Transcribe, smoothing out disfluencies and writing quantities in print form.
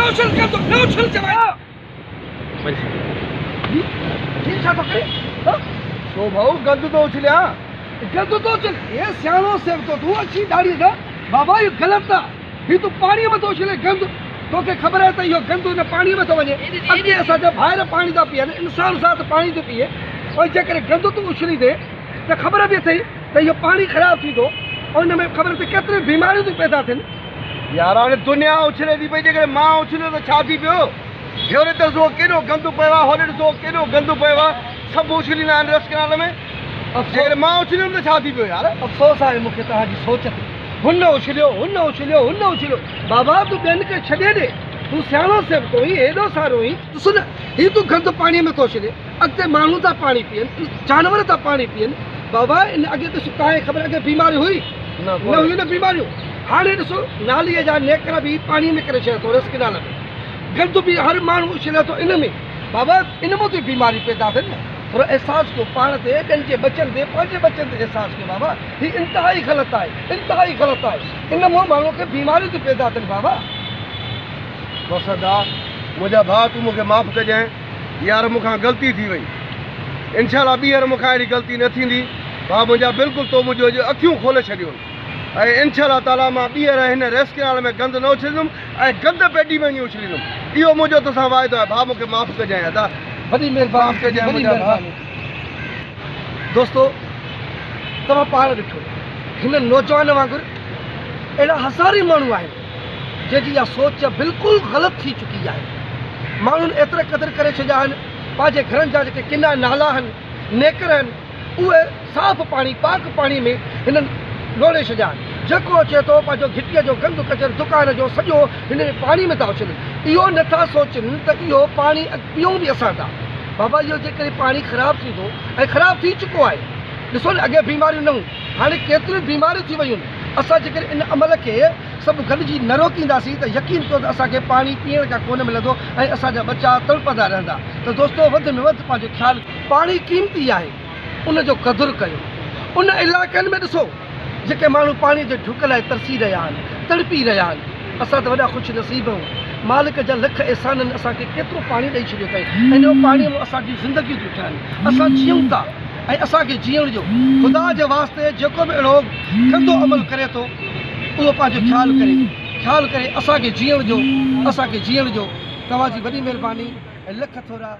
नौशल कर दो, नौशल चलाया ये छा तो करे सो भाऊ गंद तो उछलिया गंद तो उछल ये सियानो से तो तू अच्छी दाढ़ी ना बाबा ये गलत था ये तू पानी में तो उछले गंद तो के खबर है तो यो गंद ने पानी में तो वने अगे असा जब बाहर पानी दा पिए इंसान साथ पानी तो पिए और जेकर गंद तू उछली दे तो खबर भी थई तो यो पानी खराब थी दो और न में खबर ते केतरे बीमारियों तो पैदा थिन यार हाणे दुनिया उछले दी पई जेकर मां उछले तो छा थी पियो हेरे तो जो केनो गंद पयवा होले तो केनो गंद पयवा सब उछलीना रस कनाल में जेकर मां उछले तो छा थी पियो यार अफसोस है मुखे तहां जी सोच थी हुन उछलियो बाबा तू बेन के छडे दे तू सियानो से तो ही एडो सारो ही तू सुन ही तू गंद पानी में तो उछले अगते मानू ता पानी पियन जानवर ता पानी पियन बाबा इन अगे तो सुकाए खबर अगे बीमारी हुई न हुई न बीमारी हाणे ॾिसो नालीअ जा नेकरा भी पानी में करे छॾे थो रस किनाल में गंद भी हर माण्हू उछले तो इन में बाबा इन में तो बीमारी पैदा थिए न थोड़ा एहसास को पाण ते ॿियनि जे बचनि ते पंहिंजे बचनि ते एहसास कयो बाबा ही इंतहाई ग़लति आहे इन मां माण्हू खे बीमारियूं थी पैदा थियनि बाबा वसदा मुंहिंजा भाउ तूं मूंखे माफ़ कजांइ यार मूंखां ग़लती थी वई इंशाअल्लाह ॿीहर मूंखां अहिड़ी ग़लती न थींदी भाउ मुंहिंजा बिल्कुलु तो मुंहिंजो अखियूं खोले छॾियो ऐं इंशाअल्लाह ताला मां ॿीहर हिन रेस किनाल में गंद न उछलींदुमि ऐं गंद पेटी में न उछलींदुमि इहो मुंहिंजो तोसां वाइदो आहे भाउ मूंखे माफ़ कजांइ अदा बड़ी मेहरबानी दोस्तों तव्हां पाण ॾिठो हिन नौजवान वांगुरु अहिड़ा हज़ारी माण्हू आहिनि जंहिंजी इहा सोच बिल्कुलु ग़लति थी चुकी आहे माण्हुनि एतिरे क़दुरु करे छॾिया आहिनि पंहिंजे घरनि जा जेके किना नाला आहिनि नेकर आहिनि उहे साफ़ पाणी पाक पाणी में हिननि लोड़े छॾिया आहिनि जेको अचे थो पंहिंजो घिटीअ जो गंद कचर दुकान जो सॼो हिन पाणी में था उछलनि इहो नथा सोचनि त इहो पाणी पियूं बि असां था बाबा इहो जेकॾहिं पाणी ख़राबु थींदो ऐं ख़राबु थी चुको आहे ॾिसो न अॻे बीमारियूं न हुयूं हाणे केतिरियूं बीमारियूं थी वियूं आहिनि असां जेकॾहिं इन अमल खे सभु गॾिजी न रोकींदासीं त यकीन कयो त असांखे पाणी पीअण खां कोन मिलंदो ऐं असांजा बच्चा तड़पंदा रहंदा त दोस्तो वधि में वधि पंहिंजो ख़्यालु पाणी क़ीमती आहे उनजो क़दुरु कयो उन इलाइक़नि में ॾिसो जेके माण्हू पाणी जे ढुक लाइ तरसी रहिया आहिनि तड़पी रहिया आहिनि असां त वॾा ख़ुशि नसीब आहियूं मालिक जा लख एहसाननि असांखे केतिरो पाणी ॾेई छॾियो अथई ऐं इन पाणीअ में असांजी ज़िंदगियूं थियूं ठहनि असां जीऊं था ऐं असांखे जीअण जो ख़ुदा जे वास्ते जेको बि अहिड़ो गंदो अमल करे थो उहो पंहिंजो ख़्यालु करे असांखे जीअण जो तव्हांजी वॾी महिरबानी ऐं लख थोरा